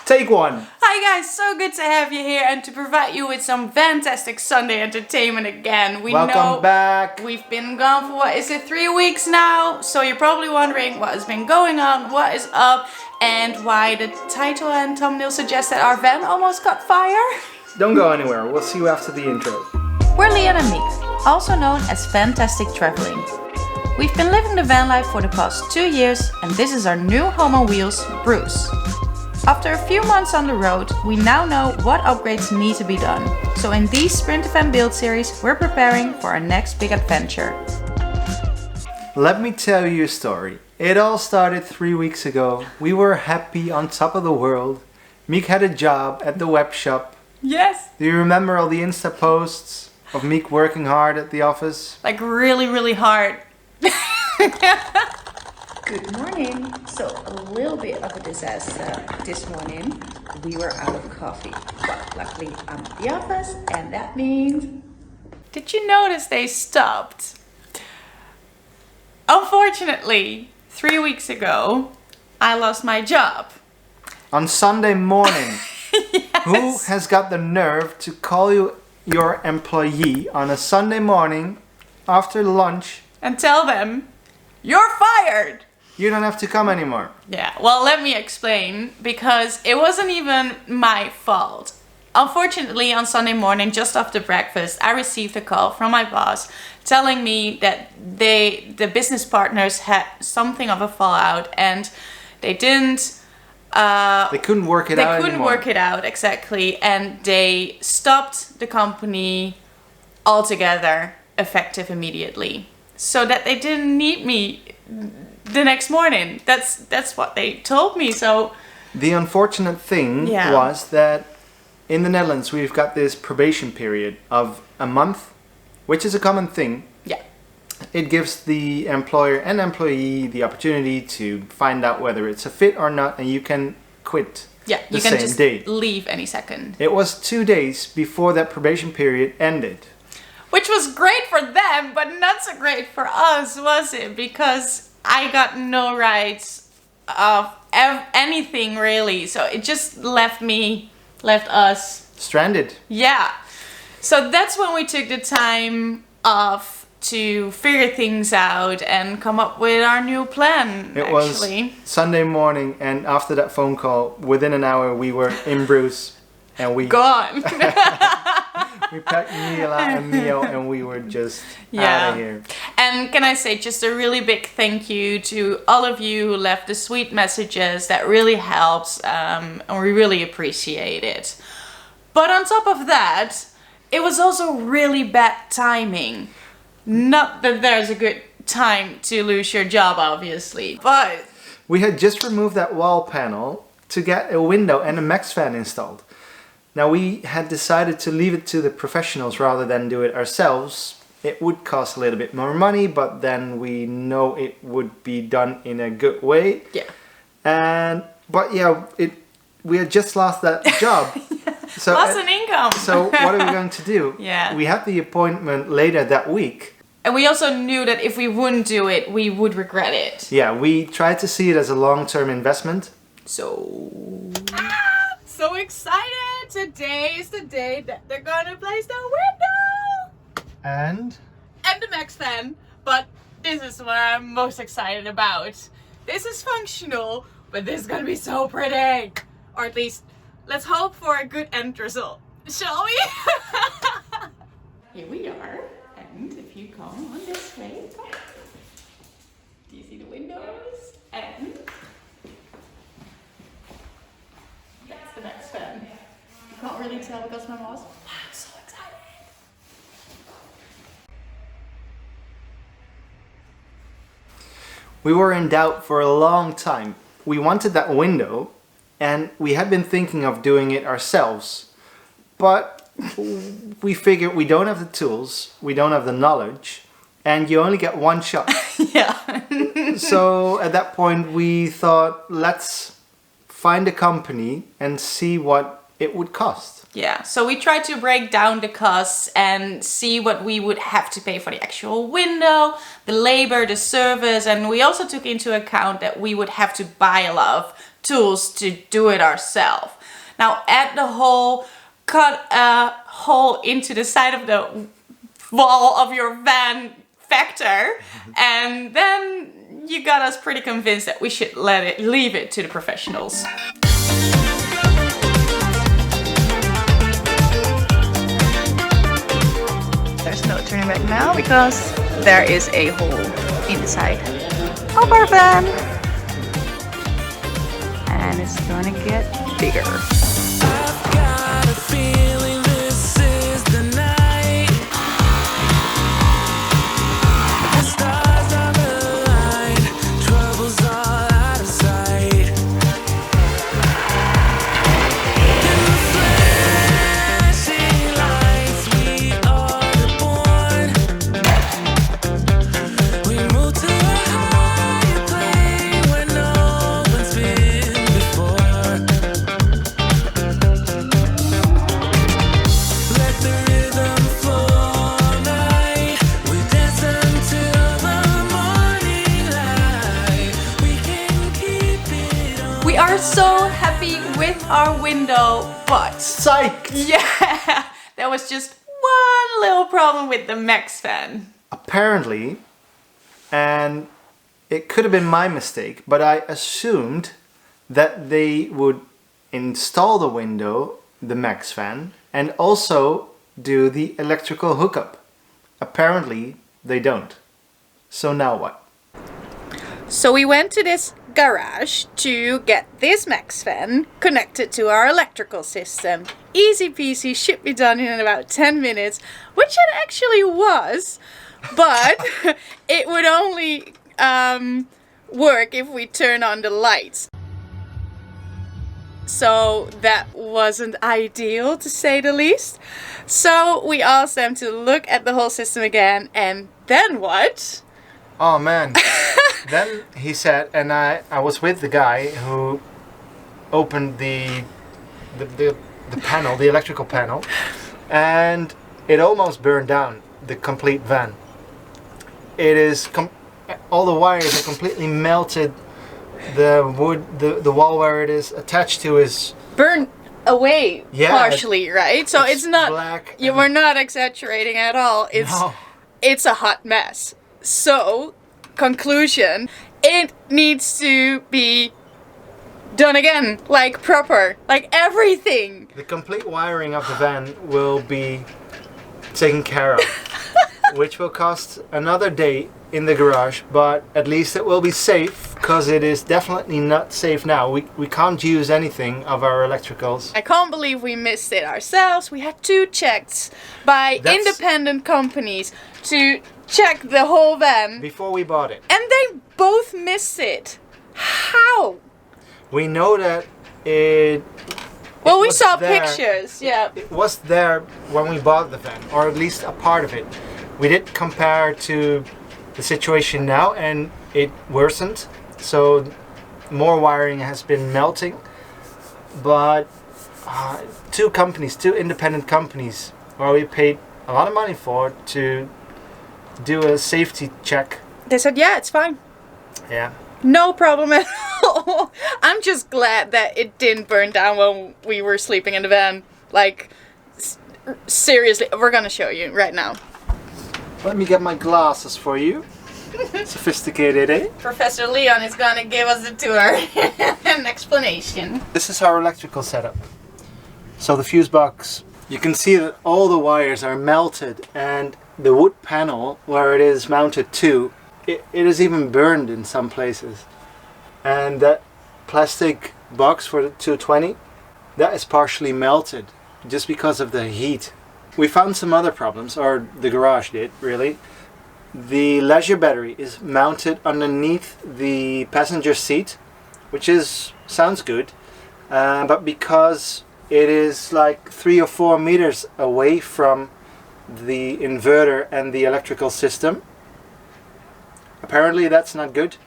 Take one. Hi guys, so good to have you here and to provide you with some fantastic Sunday entertainment again. Welcome back. We've been gone for, 3 weeks now? So you're probably wondering what has been going on, what is up, and why the title and thumbnail suggest that our van almost caught fire. Don't go anywhere, we'll see you after the intro. We're Leon and Monique, also known as Vantastic Traveling. We've been living the van life for the past 2 years and this is our new home on wheels, Bruce. After a few months on the road, we now know what upgrades need to be done. So in these Sprint Van build series, we're preparing for our next big adventure. Let me tell you a story. It all started 3 weeks ago. We were happy, on top of the world. Miek had a job at the web shop. Yes! Do you remember all the Insta posts of Miek working hard at the office? Like really hard. Good morning. So a little bit of a disaster this morning. We were out of coffee, but luckily I'm at the office and that means... Did you notice they stopped? Unfortunately, 3 weeks ago, I lost my job. On Sunday morning. Yes. Who has got the nerve to call you your employee on a Sunday morning after lunch And tell them, you're fired! you don't have to come anymore? Yeah, well, let me explain, because it wasn't even my fault. Unfortunately, on Sunday morning, just after breakfast, I received a call from my boss telling me that the business partners had something of a fallout and they didn't... They couldn't work it out They couldn't anymore. work it out, exactly, and they stopped the company altogether, effective immediately, so that they didn't need me the next morning. That's what they told me. So The unfortunate thing Yeah. was that in the Netherlands we've got this probation period of a month, which is a common thing. yeah, It gives the employer and employee the opportunity to find out whether it's a fit or not, and you can quit yeah, the you can same just day. leave any second. It was 2 days before that probation period ended. Which was great for them, but not so great for us, was it? Because I got no rights of anything really. So it just left us. Stranded. Yeah. So that's when we took the time off to figure things out and come up with our new plan, It actually. was Sunday morning, and after that phone call, within an hour we were in Bruce, and we Gone. we packed Myla and Miyo, and we were just Yeah. out of here. And can I say just a really big thank you to all of you who left the sweet messages. That really helps, and we really appreciate it. But on top of that, it was also really bad timing. Not that there's a good time to lose your job, obviously, but We had just removed that wall panel to get a window and a maxxfan installed. Now we had decided to leave it to the professionals rather than do it ourselves. It would cost a little bit more money, but then we know it would be done in a good way. yeah. We had just lost that job. So Lost an income. So what are we going to do? Yeah. We had the appointment later that week. And we also knew that if we wouldn't do it, we would regret it. Yeah, we tried to see it as a long-term investment. So excited! Today is the day that they're gonna place the window And and the maxxfan. But this is what I'm most excited about. This is functional, but this is gonna be so pretty. Or at least, let's hope for a good end result, shall we? Here we are, and if you come on this way, do you see the windows? And that's the maxxfan. You can't really tell because my mom was. I'm so excited. we were in doubt for a long time. We wanted that window, and we had been thinking of doing it ourselves. But we figured we don't have the tools, we don't have the knowledge, and you only get one shot. Yeah. So at that point we thought, let's find a company and see what it would cost. Yeah, so we tried to break down the costs and see what we would have to pay for the actual window, the labor, the service, and we also took into account that we would have to buy a lot of tools to do it ourselves. Now add the hole, cut a hole into the side of the wall of your van factor, and then you got us pretty convinced that we should leave it to the professionals. There's no turning back now because there is a hole inside of our van. And it's gonna get bigger. I've got a feeling this is the night. The stars are aligned, trouble's all out of sight. In the flashing lights, we are born. We move to a higher plane where no one's been before. Let the rhythm flow all night. We dance until the morning light. We can keep it on. We are so happy with our window, but Psych! yeah, there was just one little problem with the maxxfan. Apparently, and it could have been my mistake, but I assumed that they would install the window, the maxxfan, and also do the electrical hookup. Apparently, they don't. So now what? So we went to this garage to get this maxxfan connected to our electrical system. Easy peasy, should be done in about 10 minutes, which it actually was, but it would only work if we turn on the lights. So that wasn't ideal, to say the least. So we asked them to look at the whole system again, and then what? Oh man. Then he said, and I was with the guy who opened the panel, the electrical panel, and it almost burned down the complete van. It is all the wires are completely melted. The wood, the wall where it is attached to is Burned away, Yeah, partially, right? So it's not black. you were not exaggerating at all. It's a hot mess. So, conclusion, it needs to be done again, like proper, like everything. The complete wiring of the van will be taken care of, which will cost another day in the garage, but at least it will be safe, because it is definitely not safe now. We can't use anything of our electricals. I can't believe we missed it ourselves. We had 2 checks by independent companies to check the whole van Before we bought it. and they both missed it. How? We know that it Well, we was saw there. pictures, yeah. It was there when we bought the van, or at least a part of it. We did compare to the situation now, and it worsened. So more wiring has been melting. But 2 independent companies, where we paid a lot of money for to do a safety check. They said, yeah, it's fine. Yeah. No problem at all. I'm just glad that it didn't burn down when we were sleeping in the van. Like, seriously, we're gonna show you right now. Let me get my glasses for you. Sophisticated, eh? Professor Leon is gonna give us a tour and explanation. This is our electrical setup. So the fuse box, you can see that all the wires are melted, and the wood panel where it is mounted to, it is even burned in some places. And that plastic box for the 220, that is partially melted just because of the heat. We found some other problems, or the garage did really. The leisure battery is mounted underneath the passenger seat, which sounds good, but because it is like 3 or 4 meters away from the inverter and the electrical system, apparently that's not good.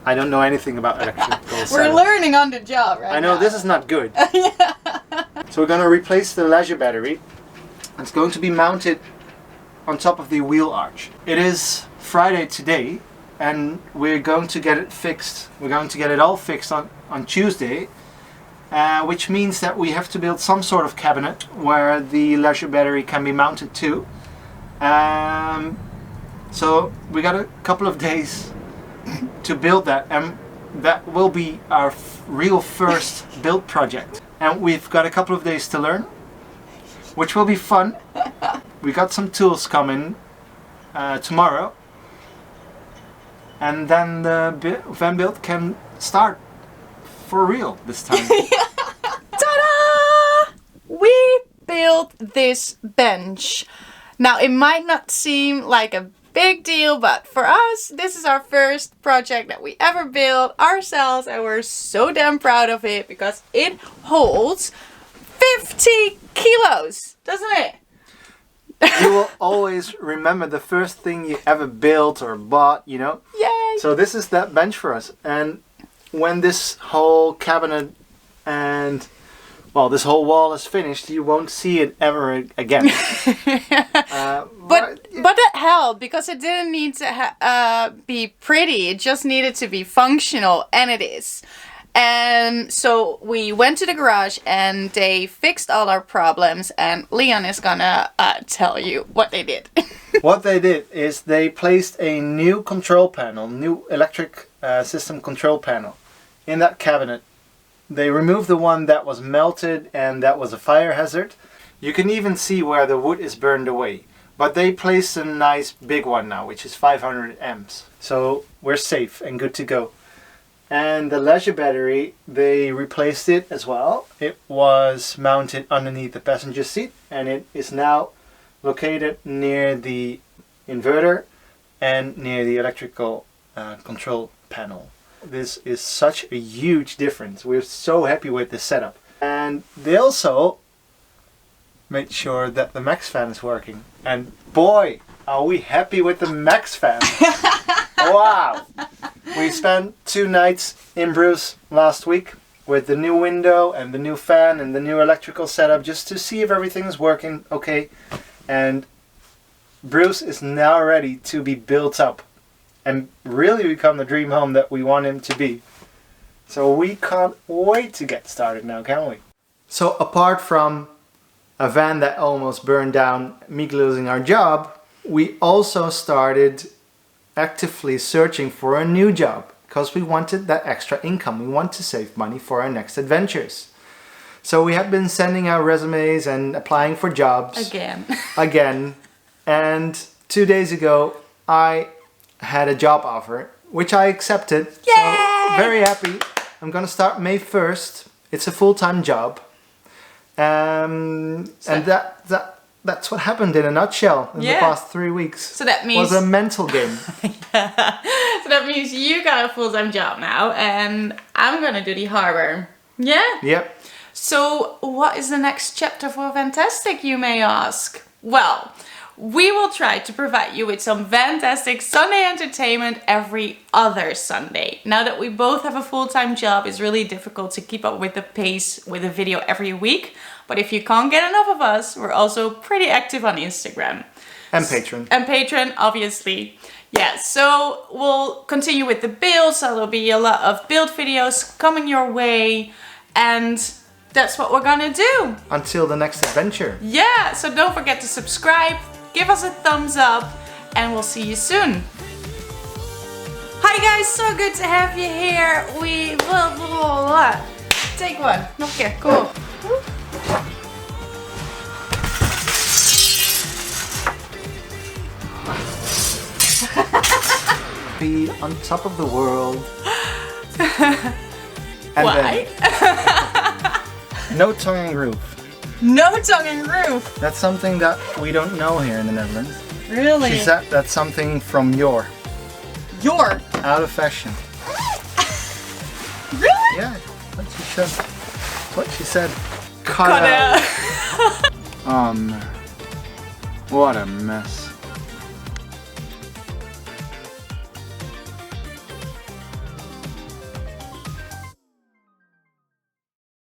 I don't know anything about electrical setup. We're learning on the job right I know now. this is not good. So we're going to replace the leisure battery. It's going to be mounted on top of the wheel arch. It is Friday today, and we're going to get it fixed. We're going to get it all fixed on Tuesday, which means that we have to build some sort of cabinet where the leisure battery can be mounted to. So we got a couple of days to build that, and that will be our real first build project. And we've got a couple of days to learn, which will be fun. We got some tools coming tomorrow, and then the van build can start for real this time. Ta-da! We built this bench. Now it might not seem like a big deal, but for us, this is our first project that we ever built ourselves, and we're so damn proud of it because it holds 50 kilos, doesn't it? You will always remember the first thing you ever built or bought, you know? Yay! So this is that bench for us. And when this whole cabinet and, well, this whole wall is finished, you won't see it ever again. But that helped because it didn't need to be pretty. It just needed to be functional, and it is. And so we went to the garage and they fixed all our problems, and Leon is gonna tell you what they did. What they did is they placed a new control panel, new electric system control panel in that cabinet. They removed the one that was melted and that was a fire hazard. You can even see where the wood is burned away. But they placed a nice big one now, which is 500 amps. So we're safe and good to go. And the leisure battery, they replaced it as well. It was mounted underneath the passenger seat, and it is now located near the inverter and near the electrical control panel. This is such a huge difference. We're so happy with this setup. And they also made sure that the maxxfan is working. And boy, are we happy with the maxxfan. Wow! We spent 2 nights in Bruce last week with the new window and the new fan and the new electrical setup just to see if everything is working okay. And Bruce is now ready to be built up and really become the dream home that we want him to be. So we can't wait to get started now, can we? So apart from a van that almost burned down, Miek losing our job, we also started actively searching for a new job because we wanted that extra income. We want to save money for our next adventures. So we have been sending out resumes and applying for jobs. Again. And 2 days ago, I had a job offer, which I accepted. Yay! So very happy. I'm gonna start May 1st. It's a full-time job. And that's what happened in a nutshell in the past 3 weeks. So that means... It was a mental game. So that means you got a full-time job now, and I'm gonna do the harbor. Yeah? Yep. So what is the next chapter for Vantastic, you may ask? Well, we will try to provide you with some fantastic Sunday entertainment every other Sunday. Now that we both have a full-time job, it's really difficult to keep up with the pace with a video every week. But if you can't get enough of us, we're also pretty active on Instagram. And Patreon. And Patreon, obviously. Yeah, so we'll continue with the builds. So there'll be a lot of build videos coming your way. And that's what we're gonna do. Until the next adventure. Yeah, so don't forget to subscribe. Give us a thumbs up, and we'll see you soon. Hi guys, so good to have you here. We take one. Nog een keer, cool. Be on top of the world. And why? No tongue and groove. No tongue and groove. That's something that we don't know here in the Netherlands. Really? She said that's something from your. Out of fashion. Really? Yeah, what she said. What she said. Cut out. Oh man. What a mess.